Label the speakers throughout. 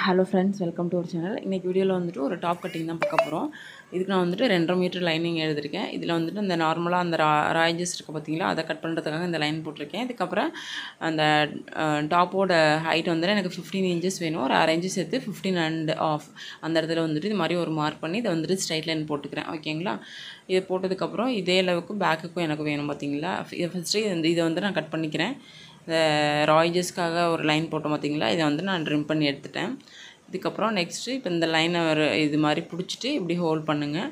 Speaker 1: Hello friends, welcome to our channel. இன்றைக்கி வீடியோவில் வந்துட்டு ஒரு டாப் கட்டிங் தான் பார்க்க போகிறோம். இதுக்கு நான் வந்துட்டு 2.5 மீட்டர் லைனிங் எழுதியிருக்கேன். இதில் வந்துட்டு அந்த நார்மலாக அந்த ராய்ஜஸ் இருக்குது பார்த்தீங்களா, அதை கட் பண்ணுறதுக்காக இந்த லைன் போட்டிருக்கேன். இதுக்கப்புறம் அந்த டாப்போட ஹைட் வந்துட்டு எனக்கு 15 இன்ச்சஸ் வேணும். ஒரு 1/2 இன்ச்சு சேர்த்து 15 அண்ட் ஆஃப் அந்த இடத்துல வந்துட்டு இது மாதிரி ஒரு மார்க் பண்ணி இதை வந்துட்டு ஸ்ட்ரைட் லைன் போட்டுக்கிறேன். ஓகேங்களா? இது போட்டதுக்கப்புறம் இதே அளவுக்கு பேக்குக்கும் எனக்கு வேணும் பார்த்தீங்களா. ஃபஸ்ட்டு இதை வந்து நான் கட் பண்ணிக்கிறேன். இந்த ராய்ஜஸ்க்காக ஒரு லைன் போட்டோம் பார்த்தீங்களா, இதை வந்து நான் ட்ரிம் பண்ணி எடுத்துட்டேன். இதுக்கப்புறம் நெக்ஸ்ட்டு இப்போ இந்த லைனை இது மாதிரி பிடிச்சிட்டு இப்படி ஹோல்ட் பண்ணுங்கள்.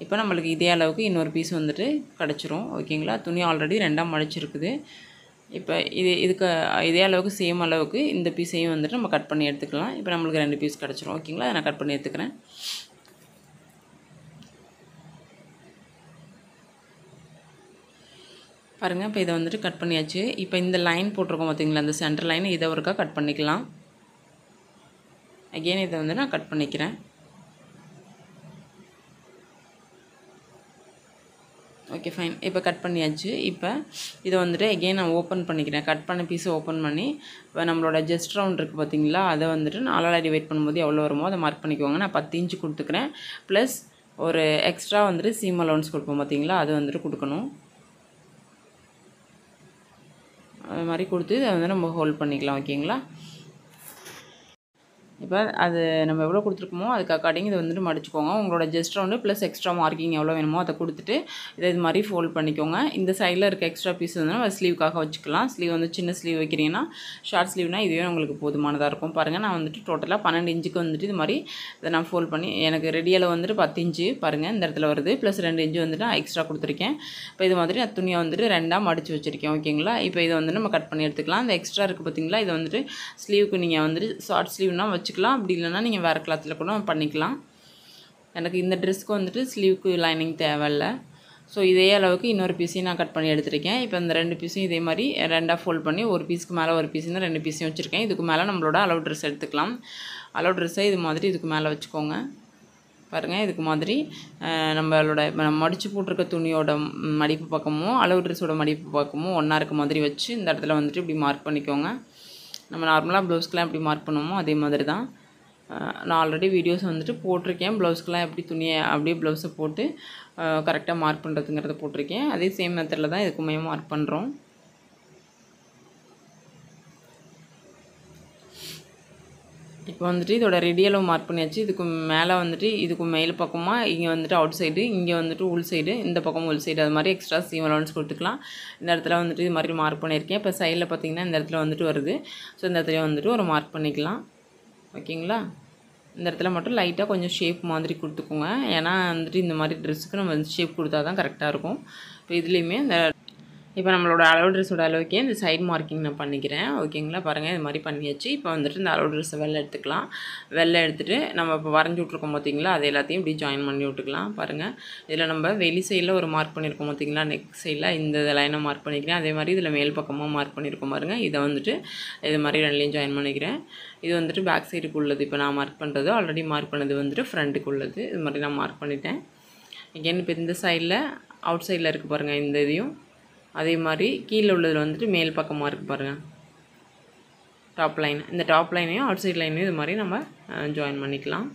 Speaker 1: இப்போ நம்மளுக்கு இதே அளவுக்கு இன்னொரு பீஸ் வந்துட்டு கிடச்சிரும். ஓகேங்களா? துணி ஆல்ரெடி 2ஆக மடிச்சிருக்குது. இப்போ இதுக்கு இதே அளவுக்கு சேம் அளவுக்கு இந்த பீஸையும் வந்துட்டு நம்ம கட் பண்ணி எடுத்துக்கலாம். இப்போ நம்மளுக்கு 2 பீஸ் கிடச்சிரும். ஓகேங்களா? நான் கட் பண்ணி எடுத்துக்கிறேன். பாருங்கள், இப்போ இதை வந்துட்டு கட் பண்ணியாச்சு. இப்போ இந்த லைன் போட்டிருக்கோம் பார்த்தீங்களா, இந்த சென்டர் லைன், இதை ஒருக்கா கட் பண்ணிக்கலாம். அகெயின் இதை வந்து நான் கட் பண்ணிக்கிறேன். Okay, fine. இப்போ கட் பண்ணியாச்சு. இப்போ இதை வந்துட்டு அகெயின் நான் ஓப்பன் பண்ணிக்கிறேன். கட் பண்ண பீஸை ஓப்பன் பண்ணி இப்போ நம்மளோட ஜஸ்ட் ரவுண்ட் இருக்குது பார்த்தீங்களா, அதை வந்துட்டு 4ஆல் டிவைட் பண்ணும்போது எவ்வளோ வருமோ அதை மார்க் பண்ணிக்கோங்க. நான் 10 இன்ச்சு கொடுத்துக்கிறேன். ப்ளஸ் ஒரு எக்ஸ்ட்ரா வந்துட்டு சீம் அலோன்ஸ் கொடுப்போம் பார்த்தீங்களா, அது வந்துட்டு கொடுக்கணும். அது மாதிரி கொடுத்து அதை வந்து நம்ம ஹோல்ட் பண்ணிக்கலாம். ஓகேங்களா? இப்போ அது நம்ம எவ்வளோ கொடுத்துருக்கோமோ அதுக்கு அக்கார்டிங் இதை வந்துட்டு மடிச்சுக்கோங்க. உங்களோட just round plus extra marking எவ்வளோ வேணுமோ அதை கொடுத்துட்டு இதை இது மாதிரி ஃபோல்ட் பண்ணிக்கோங்க. இந்த சைடில் இருக்க எக்ஸ்ட்ரா பீஸ் வந்து நம்ம ஸ்லீவுக்காக வச்சுக்கலாம். ஸ்லீவ் வந்து சின்ன ஸ்லீவ் வைக்கிறீங்கன்னா, ஷார்ட் ஸ்லீவ்னால் இதுவே உங்களுக்கு போதுமானதாக இருக்கும். பாருங்கள், நான் வந்துட்டு டோட்டலாக 12 இன்ச்சுக்கு வந்துட்டு இது மாதிரி இதை நான் ஃபோல்ட் பண்ணி எனக்கு ரெடியில் வந்துட்டு 10 இன்ச்சு பாருங்கள் இந்த இடத்துல வருது. ப்ளஸ் 2 இன்ச்சு வந்துட்டு நான் எக்ஸ்ட்ரா கொடுத்துருக்கேன். இப்போ இது மாதிரி நான் துணியை வந்துட்டு 2ஆக மடித்து வச்சுருக்கேன். ஓகேங்களா? இப்போ இதை வந்து நம்ம கட் பண்ணி எடுத்துக்கலாம். இந்த எக்ஸ்ட்ரா இருக்குது பார்த்தீங்களா, இதை வந்துட்டு ஸ்லீவுக்கு நீங்கள் வந்துட்டு ஷார்ட் ஸ்லீவ்னால் வச்சுக்கலாம். அப்படி இல்லைன்னா நீங்கள் வேறு கிளாத்தில் கூட பண்ணிக்கலாம். எனக்கு இந்த ட்ரெஸ்க்கு வந்துட்டு ஸ்லீவுக்கு லைனிங் தேவையில்லை. ஸோ இதே அளவுக்கு இன்னொரு பீஸையும் நான் கட் பண்ணி எடுத்துருக்கேன். இப்போ இந்த 2 பீஸையும் இதே மாதிரி 2ஆக ஃபோல்ட் பண்ணி ஒரு பீஸுக்கு மேலே ஒரு பீஸுன்னு 2 பீஸையும் வச்சுருக்கேன். இதுக்கு மேலே நம்மளோட அளவு ட்ரெஸ் எடுத்துக்கலாம். அளவு ட்ரெஸ்ஸை இது மாதிரி இதுக்கு மேலே வச்சுக்கோங்க. பாருங்கள், இதுக்கு மாதிரி நம்மளோட இப்போ நம்ம மடித்து போட்டிருக்க துணியோட மடிப்பு பக்கமும் அளவு ட்ரெஸ்ஸோட மடிப்பு பக்கமும் ஒன்றா இருக்க மாதிரி வச்சு இந்த இடத்துல வந்துட்டு இப்படி மார்க் பண்ணிக்கோங்க. நம்ம நார்மலாக ப்ளவுஸ்க்கெலாம் எப்படி மார்க் பண்ணுவோமோ அதே மாதிரி தான். நான் ஆல்ரெடி வீடியோஸ் வந்துட்டு போட்டிருக்கேன். ப்ளவுஸ்க்கெலாம் எப்படி துணியை அப்படியே ப்ளவுஸை போட்டு கரெக்டாக மார்க் பண்ணுறதுங்கிறத போட்டிருக்கேன். அதே சேம் மெத்தடில் தான் இதுக்குமே மார்க் பண்ணுறோம். இப்போ வந்துட்டு இதோட ரெடியளவு மார்க் பண்ணியாச்சு. இதுக்கு மேலே வந்துட்டு இதுக்கு மேல் பக்கமாக இங்கே வந்துட்டு அவுட் சைடு, இங்கே வந்துட்டு உள் சைடு, இந்த பக்கம் உள் சைடு, அது மாதிரி எக்ஸ்ட்ரா சீம் அலோன்ஸ் கொடுத்துக்கலாம். இந்த இடத்துல வந்துட்டு இது மாதிரி மார்க் பண்ணியிருக்கேன். இப்போ சைடில் பார்த்திங்கன்னா இந்த இடத்துல வந்துட்டு வருது. ஸோ இந்த இடத்துல வந்துட்டு ஒரு மார்க் பண்ணிக்கலாம். ஓகேங்களா? இந்த இடத்துல மட்டும் லைட்டாக கொஞ்சம் ஷேப் மாதிரி கொடுத்துக்கோங்க. ஏன்னா வந்துட்டு இந்த மாதிரி ட்ரெஸ்ஸுக்கு நம்ம வந்து ஷேப் கொடுத்தா தான் கரெக்டாக இருக்கும். இப்போ இதுலேயுமே இந்த இப்போ நம்மளோட அளவு ட்ரெஸ்ஸோட அளவுக்கே இந்த சைட் மார்க்கிங் நான் பண்ணிக்கிறேன். ஓகேங்களா? பாருங்கள், இது மாதிரி பண்ணியாச்சு. இப்போ வந்துட்டு இந்த அளவு ட்ரெஸ்ஸை வெளில எடுத்துக்கலாம். வெளில எடுத்துகிட்டு நம்ம இப்போ வரைஞ்சி விட்ருக்கோம் பார்த்தீங்களா, அது எல்லாத்தையும் இப்படி ஜாயின் பண்ணி விட்டுக்கலாம். பாருங்கள், இதில் நம்ம வெளி சைடில் ஒரு மார்க் பண்ணியிருக்கோம் பார்த்தீங்களா, நெக் சைடில் இந்த லைனை மார்க் பண்ணிக்கிறேன். அதே மாதிரி இதில் மேல் பக்கமாக மார்க் பண்ணியிருக்கோம் பாருங்கள். இதை வந்துட்டு இது மாதிரி 2லையும் ஜாயின் பண்ணிக்கிறேன். இது வந்துட்டு பேக் சைடுக்கு உள்ளது. இப்போ நான் மார்க் பண்ணுறது ஆல்ரெடி மார்க் பண்ணது வந்துட்டு ஃப்ரண்ட்டுக்கு உள்ளது. இது மாதிரி நான் மார்க் பண்ணிட்டேன். அகெயின் இப்போ இந்த சைடில் அவுட் சைடில் இருக்குது பாருங்கள், இந்த இதையும் அதே மாதிரி கீழே உள்ளதில் வந்துட்டு மேல் பக்கமாக இருக்குது பாருங்கள் டாப் லைன். இந்த டாப் லைனையும் அவுட் சைட் லைனையும் இது மாதிரி நம்ம ஜாயின் பண்ணிக்கலாம்.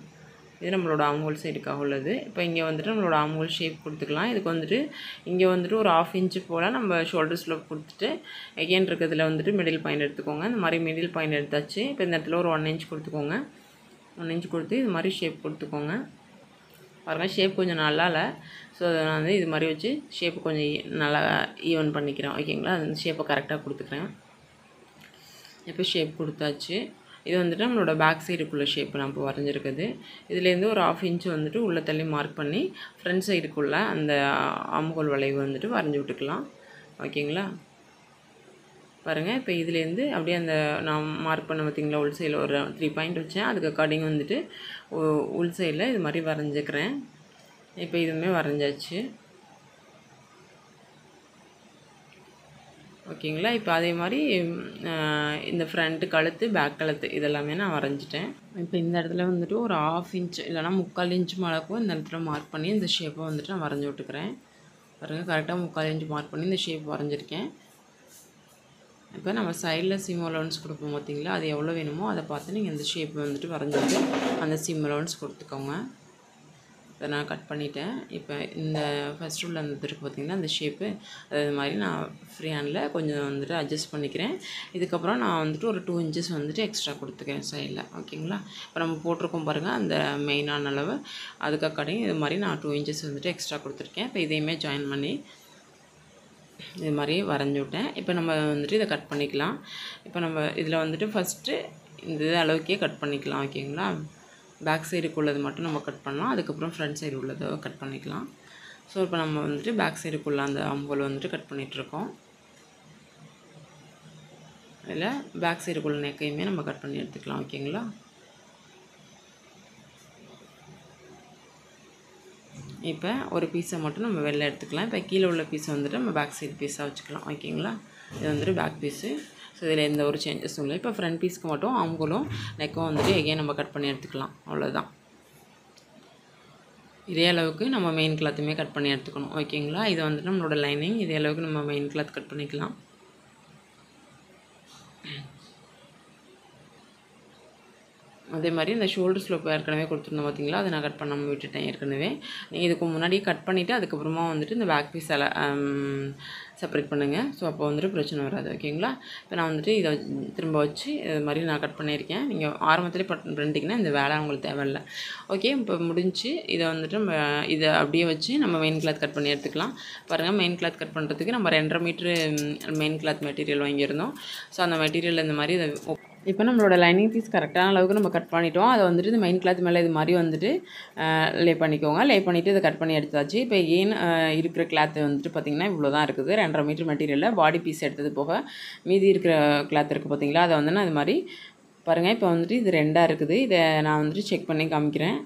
Speaker 1: இது நம்மளோட ஆம்ஹோல் சைடுக்காக உள்ளது. இப்போ இங்கே வந்துட்டு நம்மளோட ஆம்ஹோல் ஷேப் கொடுத்துக்கலாம். இதுக்கு வந்துட்டு இங்கே வந்துட்டு ஒரு 1/2 இன்ச்சு போல் நம்ம ஷோல்டர் ஸ்லோப் கொடுத்துட்டு எகெயின் இருக்கிறதுல வந்துட்டு மிடில் பாயிண்ட் எடுத்துக்கோங்க. இந்த மாதிரி மிடில் பாயிண்ட் எடுத்தாச்சு. இப்போ இந்த இடத்துல ஒரு 1 இன்ச் கொடுத்துக்கோங்க. 1 இன்ச் கொடுத்து இது மாதிரி ஷேப் கொடுத்துக்கோங்க. பாருங்கள், ஷேப் கொஞ்சம் நல்லா இல்லை. ஸோ நான் வந்து இது மாதிரி வச்சு ஷேப்பு கொஞ்சம் நல்லா ஈவன் பண்ணிக்கிறேன். ஓகேங்களா? அந்த ஷேப்பை கரெக்டாக கொடுத்துக்கிறேன். இப்போ ஷேப் கொடுத்தாச்சு. இது வந்துட்டு நம்மளோட பேக் சைடுக்குள்ளே ஷேப்பு நான் இப்போ வரைஞ்சிருக்குது. இதுலேருந்து ஒரு 1/2 இன்ச்சு வந்துட்டு உள்ளே தள்ளி மார்க் பண்ணி ஃப்ரண்ட் சைடுக்குள்ளே அந்த ஆம்ஹோல் வளைவு வந்துட்டு வரைஞ்சி விட்டுக்கலாம். ஓகேங்களா? பாருங்கள், இப்போ இதுலேருந்து அப்படியே அந்த நான் மார்க் பண்ண பார்த்திங்களா, உள் சைடில் ஒரு 3 பாயிண்ட் வச்சேன். அதுக்கு அக்கார்டிங் வந்துட்டு உள் சைடில் இது மாதிரி வரைஞ்சிக்கிறேன். இப்போ இதுவுமே வரைஞ்சாச்சு. ஓகேங்களா? இப்போ அதே மாதிரி இந்த ஃப்ரண்ட்டு கழுத்து, பேக் கழுத்து இதெல்லாமே நான் வரைஞ்சிட்டேன். இப்போ இந்த இடத்துல வந்துட்டு ஒரு 1/2 இன்ச் இல்லைனா 3/4 இன்ச் மடக்கும் இந்த இடத்துல மார்க் பண்ணி இந்த ஷேப்பை வந்துட்டு நான் வரைஞ்சி விட்டுக்கிறேன். பாருங்கள், கரெக்டாக 3/4 இன்ச் மார்க் பண்ணி இந்த ஷேப் வரைஞ்சிருக்கேன். இப்போ நம்ம சைடில் சீம் அலவன்ஸ் கொடுப்போம் பார்த்தீங்களா, அது எவ்வளோ வேணுமோ அதை பார்த்து நீங்கள் இந்த ஷேப் வந்துட்டு வரைஞ்சிட்டு அந்த சீம் அலவன்ஸ் கொடுத்துக்கோங்க. இதை நான் கட் பண்ணிட்டேன். இப்போ இந்த ஃபஸ்ட் உள்ள அந்த இருக்குது பார்த்திங்கன்னா அந்த ஷேப்பு, அது மாதிரி நான் ஃப்ரீ ஹேண்டில் கொஞ்சம் வந்துட்டு அட்ஜஸ்ட் பண்ணிக்கிறேன். இதுக்கப்புறம் நான் வந்துட்டு ஒரு 2 இன்ச்சஸ் வந்துட்டு எக்ஸ்ட்ரா கொடுத்துக்கிறேன் சைடில். ஓகேங்களா? இப்போ நம்ம போட்டிருக்கோம் பாருங்கள் அந்த மெயினான அளவு, அதுக்காக இது மாதிரி நான் 2 இன்ச்சஸ் வந்துட்டு எக்ஸ்ட்ரா கொடுத்துருக்கேன். இப்போ இதையுமே ஜாயின் பண்ணி இது மாதிரி வரைஞ்சி விட்டேன். இப்போ நம்ம வந்துட்டு இதை கட் பண்ணிக்கலாம். இப்போ நம்ம இதில் வந்துட்டு ஃபஸ்ட்டு இந்த அளவுக்கே கட் பண்ணிக்கலாம். ஓகேங்களா? பேக் சைடுக்கு உள்ளது மட்டும் நம்ம கட் பண்ணலாம், அதுக்கப்புறம் ஃப்ரண்ட் சைடு உள்ளதை கட் பண்ணிக்கலாம். ஸோ இப்போ நம்ம வந்துட்டு பேக் சைடுக்குள்ளே அந்த அம்புல் வந்துட்டு கட் பண்ணிகிட்ருக்கோம். இதில் பேக் சைடுக்குள்ள நெக்கையுமே நம்ம கட் பண்ணி எடுத்துக்கலாம். ஓகேங்களா? இப்போ ஒரு பீஸை மட்டும் நம்ம வெளில எடுத்துக்கலாம். இப்போ கீழே உள்ள பீஸை வந்துட்டு நம்ம பேக் சைடு பீஸாக வச்சுக்கலாம். ஓகேங்களா? இது வந்துட்டு பேக் பீஸு. ஸோ இதில் எந்த ஒரு சேஞ்சஸும் இல்லை. இப்போ ஃப்ரண்ட் பீஸ்க்கு மட்டும் அம்புலும் நெக்கும் வந்துட்டு எகைன் நம்ம கட் பண்ணி எடுத்துக்கலாம். அவ்வளோதான். இதே அளவுக்கு நம்ம மெயின் கிளாத்துமே கட் பண்ணி எடுத்துக்கணும். ஓகேங்களா? இது வந்துட்டு நம்மளோட லைனிங். இதே அளவுக்கு நம்ம மெயின் கிளாத் கட் பண்ணிக்கலாம். அதே மாதிரி இந்த ஷோல்டர் ஸ்லோப் ஏற்கனவே கொடுத்துருந்தோம் பார்த்தீங்களா, அதை நான் கட் பண்ணாமல் விட்டுட்டேன் ஏற்கனவே. நீங்கள் இதுக்கு முன்னாடியே கட் பண்ணிவிட்டு அதுக்கப்புறமா வந்துட்டு இந்த பேக் பீஸ் எல்லாம் செப்பரேட் பண்ணுங்கள். ஸோ அப்போ வந்துட்டு பிரச்சனை வராது. ஓகேங்களா? இப்போ நான் வந்துட்டு இதை திரும்ப வச்சு இது மாதிரி நான் கட் பண்ணியிருக்கேன். நீங்கள் ஆரம்பத்திலே பண்ணிட்டீங்கன்னா இந்த வேலை உங்களுக்கு தேவையில்லை. ஓகே, இப்போ முடிஞ்சு இதை வந்துட்டு நம்ம இதை அப்படியே வச்சு நம்ம மெயின் கிளாத் கட் பண்ணி எடுத்துக்கலாம். பாருங்கள், மெயின் கிளாத் கட் பண்ணுறதுக்கு நம்ம 2.5 மீட்ரு மெயின் கிளாத் மெட்டீரியல் வாங்கியிருந்தோம். ஸோ அந்த மெட்டீரியல் இந்த மாதிரி இதை இப்போ நம்மளோட லைனிங் பீஸ் கரெக்டான அளவுக்கு நம்ம கட் பண்ணிட்டோம். அதை வந்துட்டு இந்த மெயின் கிளாத் மேலே இது மாதிரி வந்துட்டு லே பண்ணிக்கோங்க. லே பண்ணிவிட்டு இதை கட் பண்ணி எடுத்தாச்சு. இப்போ இருக்கிற கிளாத் வந்துட்டு பார்த்திங்கன்னா இவ்வளோ தான் இருக்குது. 2.5 மீட்டர் மெட்டீரியலில் பாடி பீஸ் எடுத்தது போக மீதி இருக்கிற கிளாத் இருக்குது பார்த்திங்களா, அதை வந்து நான் இது மாதிரி பாருங்கள். இப்போ வந்துட்டு இது 2ஆக இருக்குது. இதை நான் வந்துட்டு செக் பண்ணி காமிக்கிறேன்.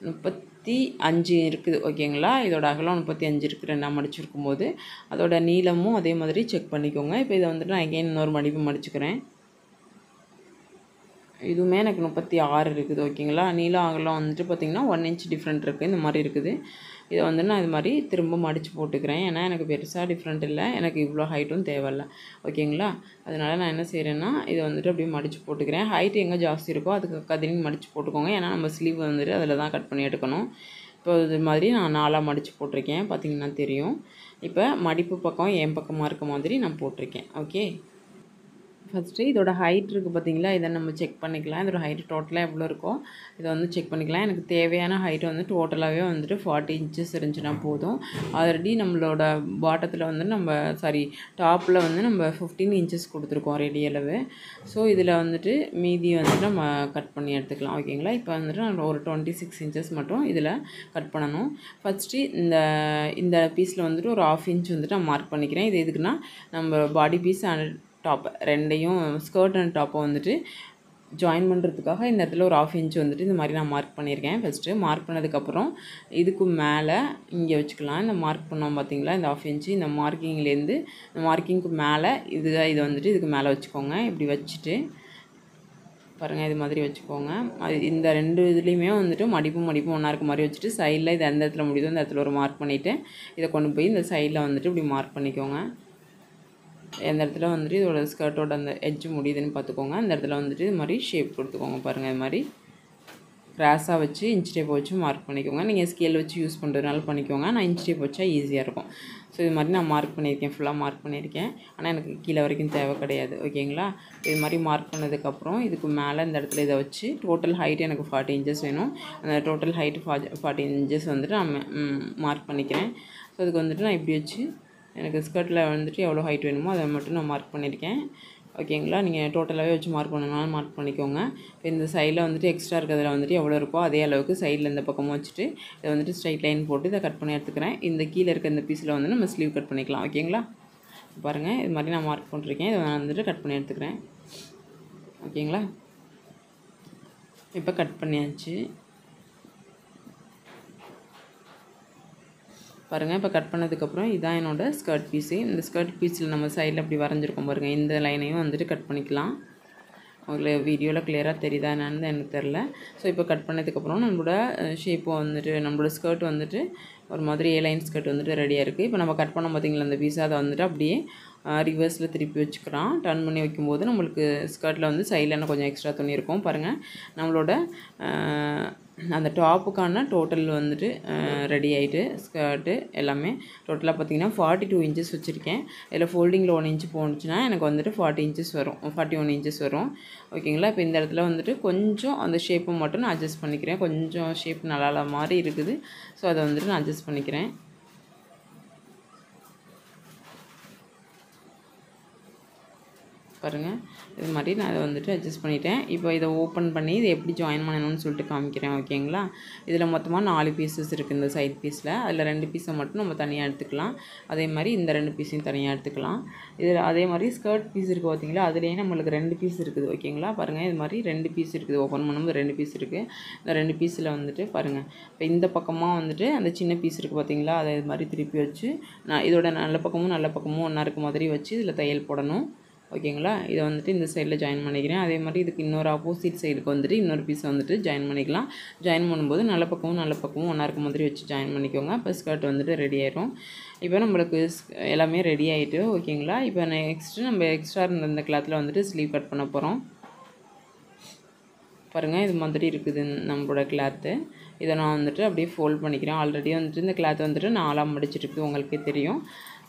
Speaker 1: 35 இருக்குது. ஓகேங்களா? இதோட அகலம் 35 இருக்குது. 2ஆக மடிச்சிருக்கும் போது அதோட நீளமும் அதே மாதிரி செக் பண்ணிக்கோங்க. இப்போ இதை வந்துட்டு நான் எகைன் இன்னொரு மடிப்பு மடிச்சுக்கிறேன். இதுவுமே எனக்கு 36 இருக்குது. ஓகேங்களா? நீளம் அகலம் வந்துட்டு பார்த்திங்கன்னா 1 இன்ச் டிஃப்ரெண்ட் இருக்குது. இந்த மாதிரி இருக்குது. இதை வந்து நான் இது மாதிரி திரும்ப மடித்து போட்டுக்கிறேன். ஏன்னா எனக்கு பெருசாக டிஃப்ரெண்ட் இல்லை, எனக்கு இவ்வளோ ஹைட்டும் தேவையில்லை. ஓகேங்களா? அதனால் நான் என்ன செய்கிறேன்னா இதை வந்துட்டு அப்படியே மடித்து போட்டுக்கிறேன். ஹைட் எங்கே ஜாஸ்தி இருக்கோ அதுக்கு கதிரிங் மடித்து போட்டுக்கோங்க. ஏன்னா நம்ம ஸ்லீவ் வந்துட்டு அதில் தான் கட் பண்ணி எடுக்கணும். இப்போ இது மாதிரி நான் 4ஆக மடித்து போட்டிருக்கேன். பார்த்திங்கன்னா தெரியும். இப்போ மடிப்பு பக்கம் என் பக்கமாக இருக்க மாதிரி நான் போட்டிருக்கேன். ஓகே, ஃபஸ்ட்டு இதோட ஹைட் இருக்குது பார்த்தீங்களா, இதை நம்ம செக் பண்ணிக்கலாம். இதோட ஹைட் டோட்டலாக எவ்வளோ இருக்கோ இதை வந்து செக் பண்ணிக்கலாம். எனக்கு தேவையான ஹைட் வந்து டோட்டலாகவே வந்துட்டு 40 இன்ச்சஸ் இருந்துச்சுன்னா போதும். ஆல்ரெடி நம்மளோட பாட்டத்தில் வந்து டாப்பில் வந்து நம்ம 15 இன்ச்சஸ் கொடுத்துருக்கோம் ரெடி அளவு. ஸோ இதில் வந்துட்டு மீதி வந்துட்டு நம்ம கட் பண்ணி எடுத்துக்கலாம். ஓகேங்களா? இப்போ வந்துட்டு நான் ஒரு 26 இன்ச்சஸ் மட்டும் இதில் கட் பண்ணணும். ஃபஸ்ட்டு இந்த பீஸில் வந்துட்டு ஒரு 1/2 இன்ச் வந்துட்டு நான் மார்க் பண்ணிக்கிறேன். இது எதுக்குன்னா நம்ம பாடி பீஸ் அண்ட் டாப் ரெண்டையும் ஸ்கர்ட் அண்ட் டாப்பை வந்துட்டு ஜாயின் பண்ணுறதுக்காக இந்த இடத்துல ஒரு 1/2 இன்ச் வந்துட்டு இந்த மாதிரி நான் மார்க் பண்ணியிருக்கேன். ஃபஸ்ட்டு மார்க் பண்ணதுக்கப்புறம் இதுக்கு மேலே இங்கே வச்சுக்கலாம். இந்த மார்க் பண்ணோம் பார்த்தீங்களா, இந்த 1/2 இன்ச்சு இந்த மார்க்கிங்லேருந்து இந்த மார்க்கிங்க்கு மேலே இதை வந்துட்டு இதுக்கு மேலே வச்சுக்கோங்க. இப்படி வச்சுட்டு பாருங்கள், இது மாதிரி வச்சுக்கோங்க. இந்த 2 இதுலேயுமே வந்துட்டு மடிப்பும் ஒன்றா இருக்க மாதிரி வச்சுட்டு சைடில் இது எந்த இடத்துல முடியுதோ அந்த இடத்துல ஒரு மார்க் பண்ணிவிட்டு இதை கொண்டு போய் இந்த சைடில் வந்துட்டு இப்படி மார்க் பண்ணிக்கோங்க. எந்த இடத்துல வந்துட்டு இதோட ஸ்கர்ட்டோட அந்த எட்ஜ் முடியுதுன்னு பார்த்துக்கோங்க. அந்த இடத்துல வந்துட்டு இது மாதிரி ஷேப் கொடுத்துக்கோங்க. பாருங்கள், இது மாதிரி கிராஸாக வச்சு இன்ச் டேப் வச்சு மார்க் பண்ணிக்கோங்க. நீங்கள் ஸ்கேல் வச்சு யூஸ் பண்ணுறதுனால பண்ணிக்கோங்க. நான் இன்ச் டேப் வச்சா ஈஸியாக இருக்கும். ஸோ இது மாதிரி நான் மார்க் பண்ணியிருக்கேன், ஃபுல்லாக மார்க் பண்ணியிருக்கேன். ஆனால் எனக்கு கீழே வரைக்கும் தேவை கிடையாது. ஓகேங்களா? இது மாதிரி மார்க் பண்ணதுக்கப்புறம் இதுக்கு மேலே இந்த இடத்துல இதை வச்சு டோட்டல் ஹைட் எனக்கு 40 இன்ச்சஸ் வேணும். அந்த டோட்டல் ஹைட் 40 இன்ச்சஸ் வந்துட்டு நான் மார்க் பண்ணிக்கிறேன். ஸோ அதுக்கு வந்துட்டு நான் இப்படி வச்சு எனக்கு ஸ்கர்ட்டில் வந்துட்டு எவ்வளோ ஹைட் வேணுமோ அதை மட்டும் நான் மார்க் பண்ணியிருக்கேன். ஓகேங்களா? நீங்கள் டோட்டலாகவே வச்சு மார்க் பண்ணனாலும் மார்க் பண்ணிக்கோங்க. இப்போ இந்த சைடில் வந்துட்டு எக்ஸ்ட்ரா இருக்கிறதுல வந்துட்டு எவ்வளோ இருக்கோ அதே அளவுக்கு சைடில் இந்த பக்கமும் வச்சுட்டு இதை வந்துட்டு ஸ்ட்ரைட் லைன் போட்டு இதை கட் பண்ணி எடுத்துக்கிறேன். இந்த கீழே இருக்க இந்த பீஸில் வந்து நம்ம ஸ்லீவ் கட் பண்ணிக்கலாம். ஓகேங்களா? பாருங்கள், இது மாதிரி நான் மார்க் பண்ணிருக்கேன். இதை நான் வந்துட்டு கட் பண்ணி எடுத்துக்கிறேன். ஓகேங்களா? இப்போ கட் பண்ணியாச்சு. பாருங்கள், இப்போ கட் பண்ணதுக்கப்புறம் இதான் என்னோடய ஸ்கர்ட் பீஸு. இந்த ஸ்கர்ட் பீஸில் நம்ம சைடில் அப்படி வரைஞ்சிருக்கோம் பாருங்கள், இந்த லைனையும் வந்துட்டு கட் பண்ணிக்கலாம். உங்களுக்கு வீடியோவில் கிளியராக தெரியுதா என்னன்னு எனக்கு தெரில. ஸோ இப்போ கட் பண்ணதுக்கப்புறம் நம்மளோட ஷேப்பு வந்துட்டு நம்மளோட ஸ்கர்ட் வந்துட்டு ஒரு மாதிரி லைன் ஸ்கர்ட் வந்துட்டு ரெடியாக இருக்குது. இப்போ நம்ம கட் பண்ணோம் பார்த்திங்களா அந்த பீஸை, அதை வந்துட்டு அப்படியே ரிவர்ஸில் திருப்பி வச்சுக்கிறோம். டர்ன் பண்ணி வைக்கும்போது நம்மளுக்கு ஸ்கர்ட்டில் வந்து சைடில் என்ன கொஞ்சம் எக்ஸ்ட்ரா துணி இருக்கும். பாருங்கள், நம்மளோட அந்த டாப்புக்கான டோட்டல் வந்துட்டு ரெடி ஆகிட்டு ஸ்கர்ட்டு எல்லாமே டோட்டலாக பார்த்திங்கன்னா 42 இன்ச்சஸ் வச்சுருக்கேன். இதில் ஃபோல்டிங்கில் 1 இன்ச்சு போணுச்சுன்னா எனக்கு வந்துட்டு 40 இன்ச்சஸ் வரும், 41 இன்ச்சஸ் வரும். ஓகேங்களா. இப்போ இந்த இடத்துல வந்துட்டு கொஞ்சம் அந்த ஷேப்பை மட்டும் நான் அட்ஜஸ்ட் பண்ணிக்கிறேன். கொஞ்சம் ஷேப் நல்லா மாதிரி இருக்குது. ஸோ அதை வந்துட்டு நான் அட்ஜஸ்ட் பண்ணிக்கிறேன். பாருங்கள், இது மாதிரி நான் அதை வந்துட்டு அட்ஜஸ்ட் பண்ணிட்டேன். இப்போ இதை ஓப்பன் பண்ணி இதை எப்படி ஜாயின் பண்ணணும்னு சொல்லிட்டு காமிக்கிறேன். ஓகேங்களா. இதில் மொத்தமாக 4 பீசஸ் இருக்குது இந்த சைட் பீஸில். அதில் 2 பீஸை மட்டும் நம்ம தனியாக எடுத்துக்கலாம். அதே மாதிரி இந்த 2 பீஸையும் தனியாக எடுத்துக்கலாம். இதில் அதே மாதிரி ஸ்கர்ட் பீஸ் இருக்குது பார்த்திங்களா, அதுலேயே நம்மளுக்கு 2 பீஸ் இருக்குது. ஓகேங்களா. பாருங்கள், இது மாதிரி 2 பீஸ் இருக்குது. ஓப்பன் பண்ணும்போது 2 பீஸ் இருக்குது. இந்த 2 பீஸில் வந்துட்டு பாருங்கள், இப்போ இந்த பக்கமாக வந்துட்டு அந்த சின்ன பீஸ் இருக்குது பார்த்திங்களா, அதை இது மாதிரி திருப்பி வச்சு நான் இதோட நல்ல பக்கமும் ஒன்றா இருக்க மாதிரி வச்சு இதில் தையல் போடணும். ஓகேங்களா. இதை வந்துட்டு இந்த சைடில் ஜாயின் பண்ணிக்கிறேன். அதே மாதிரி இதுக்கு இன்னொரு ஆப்போசிட் சைடுக்கு வந்துட்டு இன்னொரு பீஸை வந்துட்டு ஜாயின் பண்ணிக்கலாம். ஜாயின் பண்ணும்போது நல்ல பக்கமும் ஒன்றா இருக்க மாதிரி வச்சு ஜாயின் பண்ணிக்கோங்க. இப்போ ஸ்கர்ட் வந்துட்டு ரெடி ஆயிடும். இப்போ நம்மளுக்கு எல்லாமே ரெடி ஆகிட்டு. ஓகேங்களா. இப்போ நெக்ஸ்ட்டு நம்ம எக்ஸ்ட்ரா இருந்த இந்த கிளாத்தில் வந்துட்டு ஸ்லீவ் கட் பண்ண போகிறோம். பாருங்கள், இது மாதிரி இருக்குது நம்மளோட கிளாத்து. இதை நான் வந்துட்டு அப்படியே ஃபோல்ட் பண்ணிக்கிறேன். ஆல்ரெடி வந்துட்டு இந்த கிளாத் வந்துட்டு 4ஆக மடிச்சிருக்குது, உங்களுக்கே தெரியும்.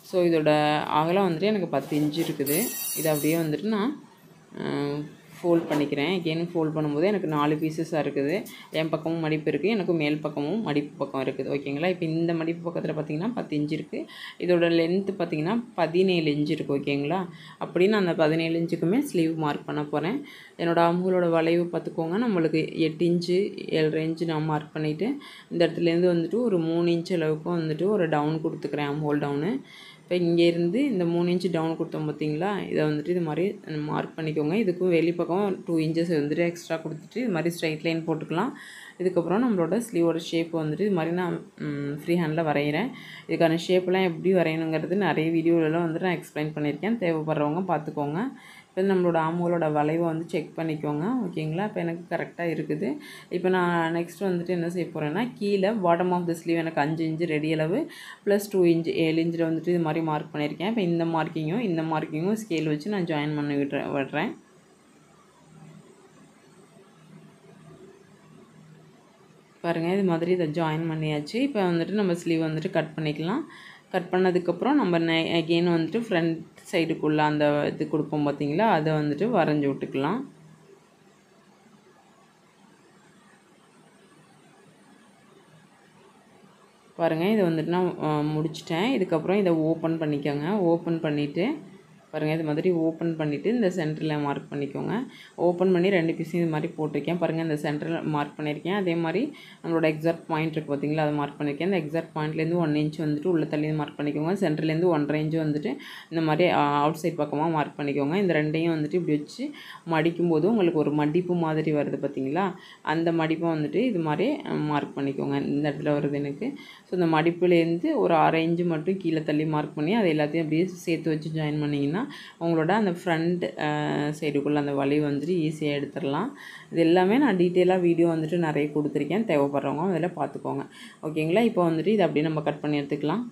Speaker 1: ஸோ இதோட அகலம் வந்துட்டு எனக்கு 10 இன்ச்சு இருக்குது. இதை அப்படியே வந்துட்டு நான் ஃபோல்ட் பண்ணிக்கிறேன். எகெயின் ஃபோல்ட் பண்ணும்போது எனக்கு 4 பீசஸாக இருக்குது. என் பக்கமும் மடிப்பு இருக்குது, எனக்கும் மேல் பக்கமும் மடிப்பு பக்கம் இருக்குது. ஓகேங்களா. இப்போ இந்த மடிப்பு பக்கத்தில் பார்த்திங்கன்னா 10 இன்ச்சு இருக்குது. இதோட லென்த்து பார்த்திங்கன்னா 17 இன்ச்சு இருக்குது. ஓகேங்களா. அப்படின்னு அந்த 17 இன்ச்சுக்குமே ஸ்லீவ் மார்க் பண்ண போகிறேன். என்னோடய ஆம்ஹோலோட வளைவு பார்த்துக்கோங்க. நம்மளுக்கு 8 இன்ச்சு 7 இன்ச்சு நான் மார்க் பண்ணிவிட்டு இந்த இடத்துலேருந்து வந்துட்டு ஒரு 3 இன்ச்சு அளவுக்கு வந்துட்டு ஒரு டவுன் கொடுத்துக்கிறேன், ஆம்ஹோல் டவுனு. இப்போ இங்கேருந்து இந்த 3 இன்ச்சு டவுன் கொடுத்தோம் பார்த்திங்களா, இதை வந்துட்டு இது மாதிரி மார்க் பண்ணிக்கோங்க. இதுக்கும் வெளிப்பக்கம் 2 இன்ச்சஸ் வந்துட்டு எக்ஸ்ட்ரா கொடுத்துட்டு இது மாதிரி ஸ்ட்ரைட் லைன் போட்டுக்கலாம். இதுக்கப்புறம் நம்மளோட ஸ்லீவோட ஷேப் வந்துட்டு இது மாதிரி நான் ஃப்ரீ ஹேண்டில் வரைகிறேன். இதுக்கான ஷேப்லாம் எப்படி வரையணுங்கிறது நிறைய வீடியோலலாம் வந்துட்டு நான் எக்ஸ்பிளைன் பண்ணியிருக்கேன். தேவைப்படுறவங்க பார்த்துக்கோங்க. இப்போ நம்மளோட ஆம்ஹோலோட வளைவை வந்து செக் பண்ணிக்கோங்க. ஓகேங்களா. இப்போ எனக்கு கரெக்டாக இருக்குது. இப்போ நான் நெக்ஸ்ட் வந்துட்டு என்ன செய்ய போகிறேன்னா, கீழே பாட்டம் ஆஃப் த ஸ்லீவ் எனக்கு 5 இன்ச்சு ரெடி அளவு ப்ளஸ் 2 இன்ச்சு 7 இன்ச்சில் வந்துட்டு இது மாதிரி மார்க் பண்ணியிருக்கேன். இப்போ இந்த மார்க்கிங்கும் ஸ்கேல் வச்சு நான் ஜாயின் பண்ணி விடுறேன். பாருங்கள், இது மாதிரி இதை ஜாயின் பண்ணியாச்சு. இப்போ வந்துட்டு நம்ம ஸ்லீவ் வந்துட்டு கட் பண்ணிக்கலாம். கட் பண்ணதுக்கப்புறம் நம்ம அகெயின் வந்துட்டு ஃப்ரண்ட் சைடுக்குள்ளே அந்த இது கொடுப்போம் பார்த்திங்களா, அதை வந்துட்டு வரைஞ்சி விட்டுக்கலாம். பாருங்கள், இதை வந்துட்டு நான் முடிச்சிட்டேன். இதுக்கப்புறம் இதை ஓப்பன் பண்ணிக்கோங்க. ஓப்பன் பண்ணிவிட்டு பாருங்கள், இது மாதிரி ஓப்பன் பண்ணிவிட்டு இந்த சென்டரில் மார்க் பண்ணிக்கோங்க. ஓப்பன் பண்ணி 2 பீஸையும் இது மாதிரி போட்டிருக்கேன். பாருங்கள், இந்த சென்டரில் மார்க் பண்ணியிருக்கேன். அதே மாதிரி நம்மளோட எக்ஸாக்ட் பாயிண்ட் இருக்குது பார்த்திங்களா, அதை மார்க் பண்ணியிருக்கேன். இந்த எக்ஸாக்ட் பாயிண்ட்லேருந்து 1 இன்ச் வந்துட்டு உள்ள தள்ளி மார்க் பண்ணிக்கோங்க. சென்டர்லேருந்து 1.5 இன்ச்சு வந்துட்டு இந்த மாதிரி அவுட் சைட் பக்கமாக மார்க் பண்ணிக்கோங்க. இந்த ரெண்டையும் வந்துட்டு இப்படி வச்சு மடிக்கும்போது உங்களுக்கு ஒரு மடிப்பு மாதிரி வருது பார்த்திங்களா, அந்த மடிப்பை வந்துட்டு இது மாதிரி மார்க் பண்ணிக்கோங்க. இந்த இடத்துல வருது எனக்கு. ஸோ இந்த மடிப்புலேருந்து ஒரு 1/2 இன்ச்சு மட்டும் கீழே தள்ளி மார்க் பண்ணி அதை எல்லாத்தையும் அப்படியே சேர்த்து வச்சு ஜாயின் பண்ணிங்கன்னா உங்களோட அந்த ஃப்ரண்ட் சைடுக்குள்ளே அந்த வலி வந்துட்டு ஈஸியாக எடுத்துடலாம். இது எல்லாமே நான் டீட்டெயிலாக வீடியோ வந்துட்டு நிறைய கொடுத்துருக்கேன். தேவைப்படுறவங்க அதில் பார்த்துக்கோங்க. ஓகேங்களா. இப்போ வந்துட்டு இதை அப்படியே நம்ம கட் பண்ணி எடுத்துக்கலாம்.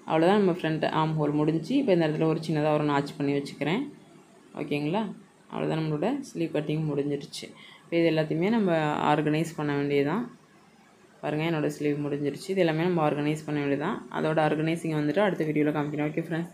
Speaker 1: அவ்வளோதான், நம்ம ஃப்ரண்ட் ஆம் ஹோல் முடிஞ்சு. இப்போ இந்த இடத்துல ஒரு சின்னதாக ஒரு நாச் பண்ணி வச்சுக்கிறேன். ஓகேங்களா. அவ்வளோதான், நம்மளோட ஸ்லீவ் கட்டிங் முடிஞ்சிருச்சு. இப்போ இது எல்லாத்தையுமே நம்ம ஆர்கனைஸ் பண்ண வேண்டியதுதான். பாருங்கள், என்னோடய ஸ்லீவ் முடிஞ்சிருச்சு. இது எல்லாமே நம்ம ஆர்கனைஸ் பண்ண வேண்டியதான். அதோட ஆர்கனைசிங் வந்துட்டு அடுத்த வீடியோவில் காமிக்கிறேன். Okay friends.